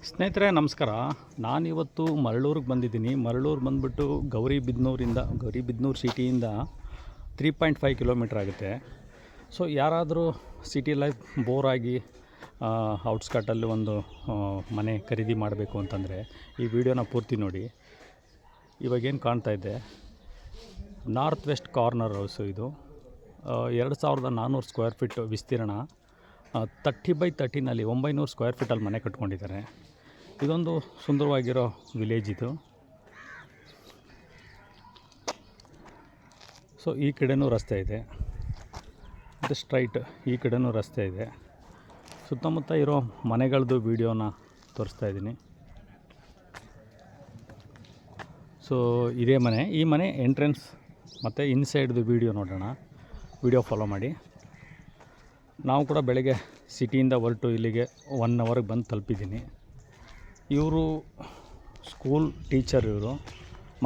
ಸ್ನೇಹಿತರೆ ನಮಸ್ಕಾರ. ನಾನಿವತ್ತು ಮರಳೂರಿಗೆ ಬಂದಿದ್ದೀನಿ. ಮರಳೂರು ಬಂದುಬಿಟ್ಟು ಗೌರಿಬಿದನೂರು ಸಿಟಿಯಿಂದ 3.5 ಕಿಲೋಮೀಟ್ರ್ ಆಗುತ್ತೆ. ಸೊ ಯಾರಾದರೂ ಸಿಟಿ ಲೈಫ್ ಬೋರ್ ಆಗಿ ಔಟ್ಸ್ಕಟ್ಟಲ್ಲಿ ಒಂದು ಮನೆ ಖರೀದಿ ಮಾಡಬೇಕು ಅಂತಂದರೆ ಈ ವಿಡಿಯೋನ ಪೂರ್ತಿ ನೋಡಿ. ಇವಾಗೇನು ಕಾಣ್ತಾ ಇದೆ, ನಾರ್ತ್ ವೆಸ್ಟ್ ಕಾರ್ನರ್ ಹೌಸು. ಇದು 2400 ಸ್ಕ್ವೇರ್ ಫೀಟ್ ವಿಸ್ತೀರ್ಣ, 30x30ನಲ್ಲಿ 900 ಸ್ಕ್ವೇರ್ ಫೀಟಲ್ಲಿ ಮನೆ ಕಟ್ಕೊಂಡಿದ್ದಾರೆ. ಇದೊಂದು ಸುಂದರವಾಗಿರೋ ವಿಲೇಜ್ ಇದು. ಸೊ ಈ ಕಡೆನೂ ರಸ್ತೆ ಇದೆ, ಮತ್ತು ಸ್ಟ್ರೈಟ್ ಈ ಕಡೆನೂ ರಸ್ತೆ ಇದೆ. ಸುತ್ತಮುತ್ತ ಇರೋ ಮನೆಗಳದ್ದು ವೀಡಿಯೋನ ತೋರಿಸ್ತಾ ಇದ್ದೀನಿ. ಸೊ ಇದೇ ಮನೆ, ಈ ಮನೆ ಎಂಟ್ರೆನ್ಸ್ ಮತ್ತು ಇನ್ಸೈಡ್ದು ವೀಡಿಯೋ ನೋಡೋಣ. ವೀಡಿಯೋ ಫಾಲೋ ಮಾಡಿ. ನಾವು ಕೂಡ ಬೆಳಗ್ಗೆ ಸಿಟಿಯಿಂದ ಹೊರಟು ಇಲ್ಲಿಗೆ 1 ಅವರ್ಗೆ ಬಂದು ತಲುಪಿದ್ದೀನಿ. ಇವರು ಸ್ಕೂಲ್ ಟೀಚರ್. ಇವರು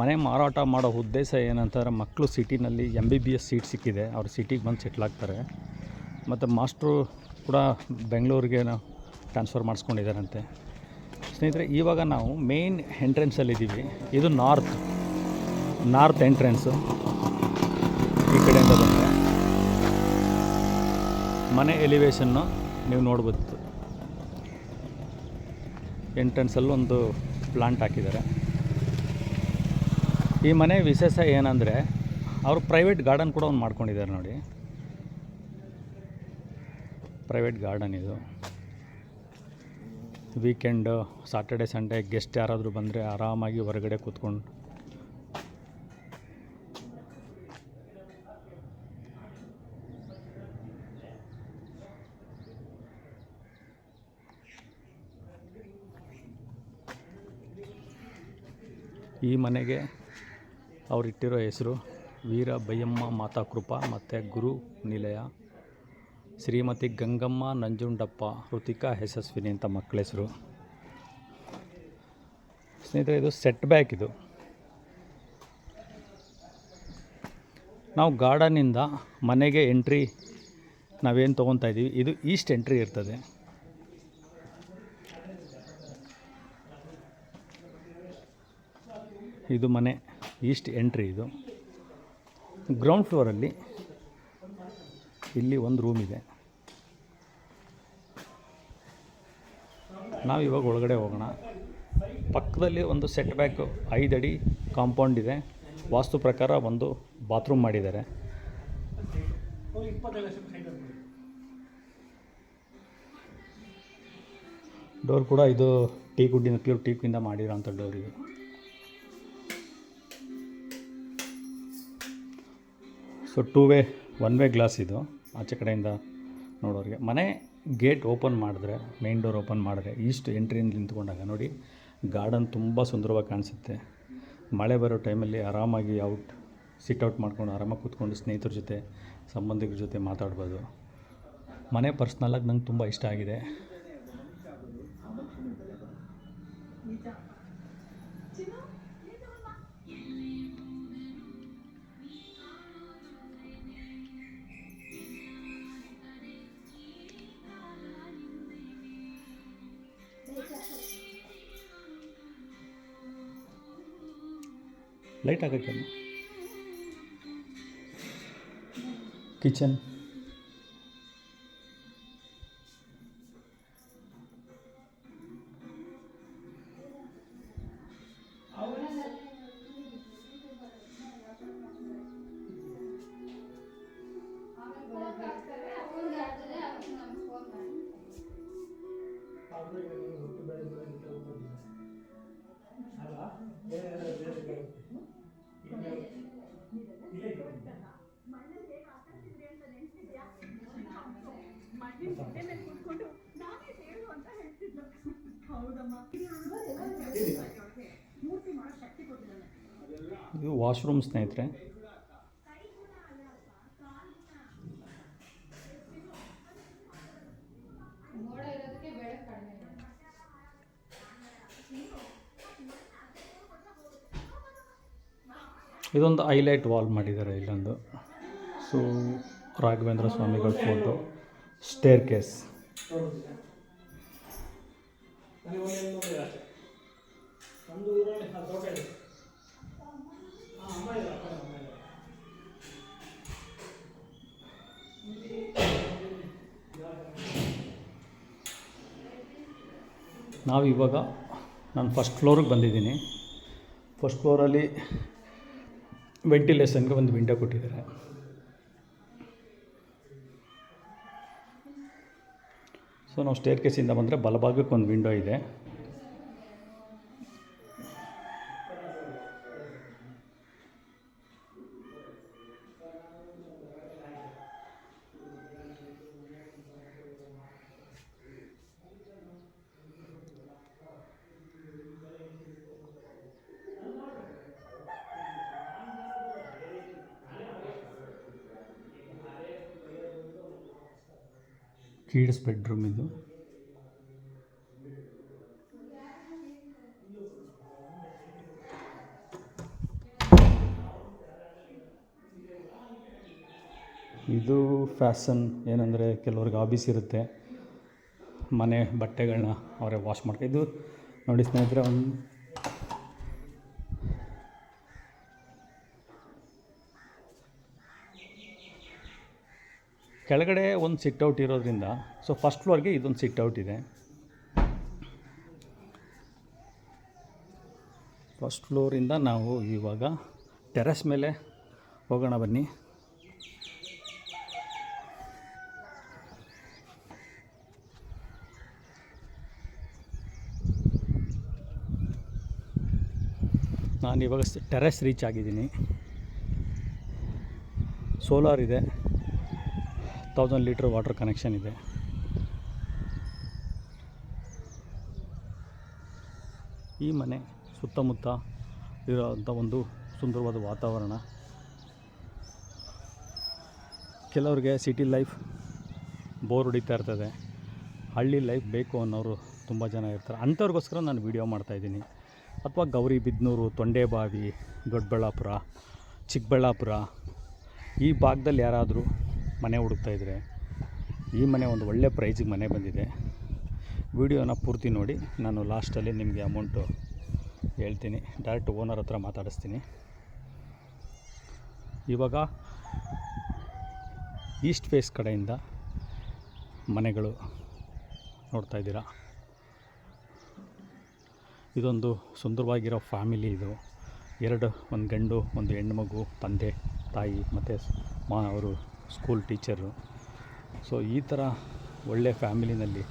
ಮನೆ ಮಾರಾಟ ಮಾಡೋ ಉದ್ದೇಶ ಏನಂತಂದರೆ, ಮಕ್ಕಳು ಸಿಟಿನಲ್ಲಿ MBBS ಸೀಟ್ ಸಿಕ್ಕಿದೆ, ಅವ್ರು ಸಿಟಿಗೆ ಬಂದು ಸೆಟ್ಲಾಗ್ತಾರೆ. ಮತ್ತು ಮಾಸ್ಟ್ರು ಕೂಡ ಬೆಂಗಳೂರಿಗೆ ಟ್ರಾನ್ಸ್ಫರ್ ಮಾಡಿಸ್ಕೊಂಡಿದ್ದಾರಂತೆ. ಸ್ನೇಹಿತರೆ, ಇವಾಗ ನಾವು ಮೇನ್ ಎಂಟ್ರೆನ್ಸಲ್ಲಿದ್ದೀವಿ. ಇದು ನಾರ್ತ್ ಎಂಟ್ರೆನ್ಸು. ಈ ಕಡೆಯಿಂದ ಬಂದರೆ ಮನೆ ಎಲಿವೇಶನ್ನು ನೀವು ನೋಡ್ಬೋದು. ಎಂಟ್ರೆನ್ಸಲ್ಲಿ ಒಂದು ಪ್ಲಾಂಟ್ ಹಾಕಿದ್ದಾರೆ. ಈ ಮನೆ ವಿಶೇಷ ಏನಂದರೆ, ಅವರು ಪ್ರೈವೇಟ್ ಗಾರ್ಡನ್ ಕೂಡ ಒಂದು ಮಾಡ್ಕೊಂಡಿದ್ದಾರೆ ನೋಡಿ. ಪ್ರೈವೇಟ್ ಗಾರ್ಡನ್ ಇದು. ವೀಕೆಂಡು, ಸಾಟರ್ಡೆ ಸಂಡೇ ಗೆಸ್ಟ್ ಯಾರಾದರೂ ಬಂದರೆ ಆರಾಮಾಗಿ ಹೊರಗಡೆ ಕೂತ್ಕೊಂಡು ಈ ಮನೆಗೆ ಅವರಿಟ್ಟಿರೋ ಹೆಸರು ವೀರ ಬೈಯಮ್ಮ ಮಾತಾ ಕೃಪಾ ಮತ್ತು ಗುರು ನಿಲಯ. ಶ್ರೀಮತಿ ಗಂಗಮ್ಮ ನಂಜುಂಡಪ್ಪ ಋತಿಕಾ ಯಶಸ್ವಿನಿ ಅಂತ ಮಕ್ಕಳ ಹೆಸರು. ಸ್ನೇಹಿತರೆ, ಇದು ಸೆಟ್ ಬ್ಯಾಕ್. ಇದು ನಾವು ಗಾರ್ಡನಿಂದ ಮನೆಗೆ ಎಂಟ್ರಿ ನಾವೇನು ತೊಗೊತಾ ಇದ್ದೀವಿ, ಇದು ಈಸ್ಟ್ ಎಂಟ್ರಿ ಇರ್ತದೆ. ಇದು ಮನೆ ಈಸ್ಟ್ ಎಂಟ್ರಿ. ಇದು ಗ್ರೌಂಡ್ ಫ್ಲೋರಲ್ಲಿ ಇಲ್ಲಿ ಒಂದು ರೂಮ್ ಇದೆ. ನಾವು ಇವಾಗ ಒಳಗಡೆ ಹೋಗೋಣ. ಪಕ್ಕದಲ್ಲಿ ಒಂದು ಸೆಟ್ ಬ್ಯಾಕ್ 5 ಅಡಿ ಕಾಂಪೌಂಡ್ ಇದೆ. ವಾಸ್ತು ಪ್ರಕಾರ ಒಂದು ಬಾತ್ರೂಮ್ ಮಾಡಿದ್ದಾರೆ. ಡೋರ್ ಕೂಡ ಇದು ಪ್ಯೂರ್ ಟೀಕಿಂದ ಮಾಡಿರೋಂಥ ಡೋರ್ ಇದು. ಸೊ 1 ವೇ ಗ್ಲಾಸ್ ಇದು. ಆಚೆ ಕಡೆಯಿಂದ ನೋಡೋರಿಗೆ ಮನೆ ಗೇಟ್ ಓಪನ್ ಮಾಡಿದ್ರೆ, ಮೇನ್ ಡೋರ್ ಓಪನ್ ಮಾಡಿದ್ರೆ ಈಸ್ಟ್ ಎಂಟ್ರಿಯಿಂದ ನಿಂತ್ಕೊಂಡಾಗ ನೋಡಿ, ಗಾರ್ಡನ್ ತುಂಬ ಸುಂದರವಾಗಿ ಕಾಣಿಸುತ್ತೆ. ಮಳೆ ಬರೋ ಟೈಮಲ್ಲಿ ಆರಾಮಾಗಿ ಸಿಟ್ಔಟ್ ಮಾಡ್ಕೊಂಡು ಆರಾಮಾಗಿ ಕೂತ್ಕೊಂಡು ಸ್ನೇಹಿತರ ಜೊತೆ, ಸಂಬಂಧಿಕರ ಜೊತೆ ಮಾತಾಡ್ಬೋದು. ಮನೆ ಪರ್ಸ್ನಲಾಗಿ ನಂಗೆ ತುಂಬ ಇಷ್ಟ ಆಗಿದೆ. ಲೈಟ್ ಆಗೋಕ್ಕೆ ಕಿಚನ್. ಇದು ವಾಶ್ರೂಮ್ ಸ್ನೇಹಿತರೆ. ಇದೊಂದು ಹೈಲೈಟ್ ವಾಲ್ ಮಾಡಿದ್ದಾರೆ ಇಲ್ಲೊಂದು. ಸೊ ರಾಘವೇಂದ್ರ ಸ್ವಾಮಿಗಳ ಫೋಟೋ, ಸ್ಟೇರ್ ಕೇಸ್. ನನಗೆ ಒಂದು ನೋಡಿ ಅಷ್ಟೇ. ನಮ್ಮದು ಊರಲ್ಲಿ ತೋಟ ಇದೆ. ಹಾಂ, ಅಮ್ಮ ಇದೆ, ಅಮ್ಮ ಇದೆ. ನಾವಿವಾಗ ನಾನು ಫಸ್ಟ್ ಫ್ಲೋರಿಗೆ ಬಂದಿದ್ದೀನಿ. ಫಸ್ಟ್ ಫ್ಲೋರಲ್ಲಿ ವೆಂಟಿಲೇಷನ್ಗೆ ಒಂದು ವಿಂಡೋ ಕೊಟ್ಟಿದ್ದಾರೆ. ಸೊ ನಾವು ಸ್ಟೇರ್ ಕೇಸಿಂದ ಬಂದರೆ ಬಲಭಾಗಕ್ಕೆ ಒಂದು ವಿಂಡೋ ಇದೆ. ಕಿಡ್ಸ್ ಬೆಡ್ರೂಮ್ ಇದು. ಇದು ಫ್ಯಾಷನ್ ಏನಂದರೆ ಕೆಲವ್ರಿಗೆ ಹಾಬೀಸ್ ಇರುತ್ತೆ, ಮನೆ ಬಟ್ಟೆಗಳನ್ನ ಅವರೇ ವಾಶ್ ಮಾಡ್ಕೊ. ಇದು ನೋಡಿ ಸ್ನೇಹಿತರೆ, ಒಂದು ಕೆಳಗಡೆ ಒಂದು ಸಿಟ್ಔಟ್ ಇರೋದ್ರಿಂದ ಸೊ ಫಸ್ಟ್ ಫ್ಲೋರ್ಗೆ ಇದೊಂದು ಸಿಟ್ಔಟ್ ಇದೆ. ಫಸ್ಟ್ ಫ್ಲೋರಿಂದ ನಾವು ಇವಾಗ ಟೆರೆಸ್ ಮೇಲೆ ಹೋಗೋಣ ಬನ್ನಿ. ನಾನು ಇವಾಗ ಟೆರೆಸ್ ರೀಚ್ ಆಗಿದ್ದೀನಿ. ಸೋಲಾರ್ ಇದೆ, 1000 ಲೀಟ್ರ್ ವಾಟರ್ ಕನೆಕ್ಷನ್ ಇದೆ. ಈ ಮನೆ ಸುತ್ತಮುತ್ತ ಇರೋಂಥ ಒಂದು ಸುಂದರವಾದ ವಾತಾವರಣ. ಕೆಲವ್ರಿಗೆ ಸಿಟಿ ಲೈಫ್ ಬೋರ್ ಹೊಡಿತಾ ಇರ್ತದೆ, ಹಳ್ಳಿ ಲೈಫ್ ಬೇಕು ಅನ್ನೋರು ತುಂಬ ಜನ ಇರ್ತಾರೆ. ಅಂಥವ್ರಿಗೋಸ್ಕರ ನಾನು ವೀಡಿಯೋ ಮಾಡ್ತಾಯಿದ್ದೀನಿ. ಅಥವಾ ಗೌರಿಬಿದನೂರು, ತೊಂಡೇಬಾವಿ, ದೊಡ್ಡಬಳ್ಳಾಪುರ, ಚಿಕ್ಕಬಳ್ಳಾಪುರ ಈ ಭಾಗದಲ್ಲಿ ಯಾರಾದರೂ ಮನೆ ಹುಡುಕ್ತಾಯಿದ್ರೆ ಈ ಮನೆ ಒಂದು ಒಳ್ಳೆ ಪ್ರೈಸಿಗೆ ಮನೆ ಬಂದಿದೆ. ವಿಡಿಯೋನ ಪೂರ್ತಿ ನೋಡಿ, ನಾನು ಲಾಸ್ಟಲ್ಲಿ ನಿಮಗೆ ಅಮೌಂಟು ಹೇಳ್ತೀನಿ. ಡೈರೆಕ್ಟ್ ಓನರ್ ಹತ್ರ ಮಾತಾಡಿಸ್ತೀನಿ. ಇವಾಗ ಈಸ್ಟ್ ಫೇಸ್ ಕಡೆಯಿಂದ ಮನೆಗಳು ನೋಡ್ತಾಯಿದ್ದೀರಾ. ಇದೊಂದು ಸುಂದರವಾಗಿರೋ ಫ್ಯಾಮಿಲಿ. ಇದು ಒಂದು ಗಂಡು ಒಂದು ಹೆಣ್ಣು ಮಗು, ತಂದೆ ತಾಯಿ ಮತ್ತು ಅವರು ಸ್ಕೂಲ್ ಟೀಚರು. ಸೊ ಈ ಥರ ಒಳ್ಳೆಯ ಫ್ಯಾಮಿಲಿನಲ್ಲಿ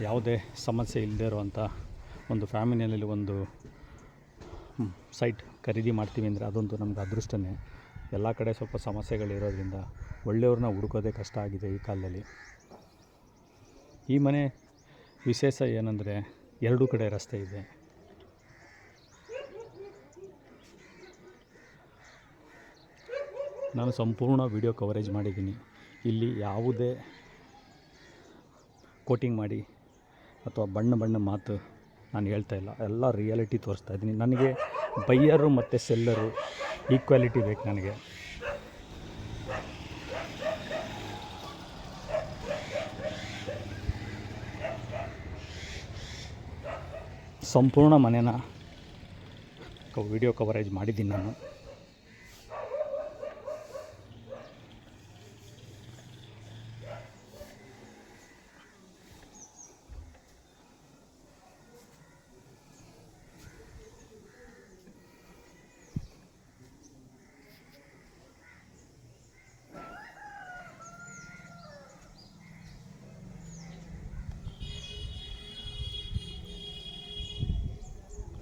ಯಾವುದೇ ಸಮಸ್ಯೆ ಇಲ್ಲದೇ ಇರುವಂಥ ಒಂದು ಫ್ಯಾಮಿಲಿಯಲ್ಲಿ ಒಂದು ಸೈಟ್ ಖರೀದಿ ಮಾಡ್ತೀವಿ ಅಂದರೆ ಅದೊಂದು ನಮ್ಗೆ ಅದೃಷ್ಟನೇ. ಎಲ್ಲ ಕಡೆ ಸ್ವಲ್ಪ ಸಮಸ್ಯೆಗಳಿರೋದ್ರಿಂದ ಒಳ್ಳೆಯವ್ರನ್ನ ಹುಡುಕೋದೇ ಕಷ್ಟ ಆಗಿದೆ ಈ ಕಾಲದಲ್ಲಿ. ಈ ಮನೆ ವಿಶೇಷ ಏನಂದರೆ ಎರಡೂ ಕಡೆ ರಸ್ತೆ ಇದೆ. ನಾನು ಸಂಪೂರ್ಣ ವಿಡಿಯೋ ಕವರೇಜ್ ಮಾಡಿದ್ದೀನಿ. ಇಲ್ಲಿ ಯಾವುದೇ ಕೋಟಿಂಗ್ ಮಾಡಿ ಅಥವಾ ಬಣ್ಣ ಮಾತು ನಾನು ಹೇಳ್ತಾ ಇಲ್ಲ, ಎಲ್ಲ ರಿಯಾಲಿಟಿ ತೋರಿಸ್ತಾ ಇದ್ದೀನಿ. ನನಗೆ ಬೈಯರು ಮತ್ತು ಸೆಲ್ಲರು ಈಕ್ವಾಲಿಟಿ ಬೇಕು ನನಗೆ. ಸಂಪೂರ್ಣ ಮನೇನ ವಿಡಿಯೋ ಕವರೇಜ್ ಮಾಡಿದ್ದೀನಿ ನಾನು.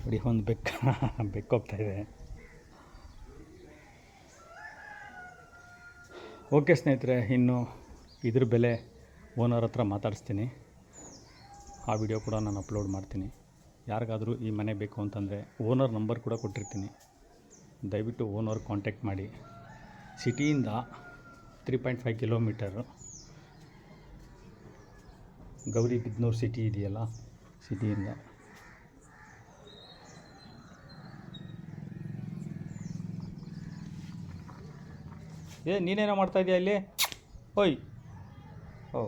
ನೋಡಿ, ಒಂದು ಬೆಕ್ಕೋಗ್ತಾಯಿದೆ. ಓಕೆ ಸ್ನೇಹಿತರೆ, ಇನ್ನು ಇದ್ರ ಬೆಲೆ ಓನರ್ ಹತ್ರ ಮಾತಾಡಿಸ್ತೀನಿ. ಆ ವಿಡಿಯೋ ಕೂಡ ನಾನು ಅಪ್ಲೋಡ್ ಮಾಡ್ತೀನಿ. ಯಾರಿಗಾದರೂ ಈ ಮನೆ ಬೇಕು ಅಂತಂದರೆ ಓನರ್ ನಂಬರ್ ಕೂಡ ಕೊಟ್ಟಿರ್ತೀನಿ. ದಯವಿಟ್ಟು ಓನರ್ ಕಾಂಟ್ಯಾಕ್ಟ್ ಮಾಡಿ. ಸಿಟಿಯಿಂದ 3.5 ಕಿಲೋಮೀಟರು ಗೌರಿಬಿದನೂರು ಸಿಟಿ ಇದೆಯಲ್ಲ, ಸಿಟಿಯಿಂದ ನೀನೇನೋ ಮಾಡ್ತಾಯಿದ್ಯಾ ಇಲ್ಲಿ? ಓಯ್, ಓ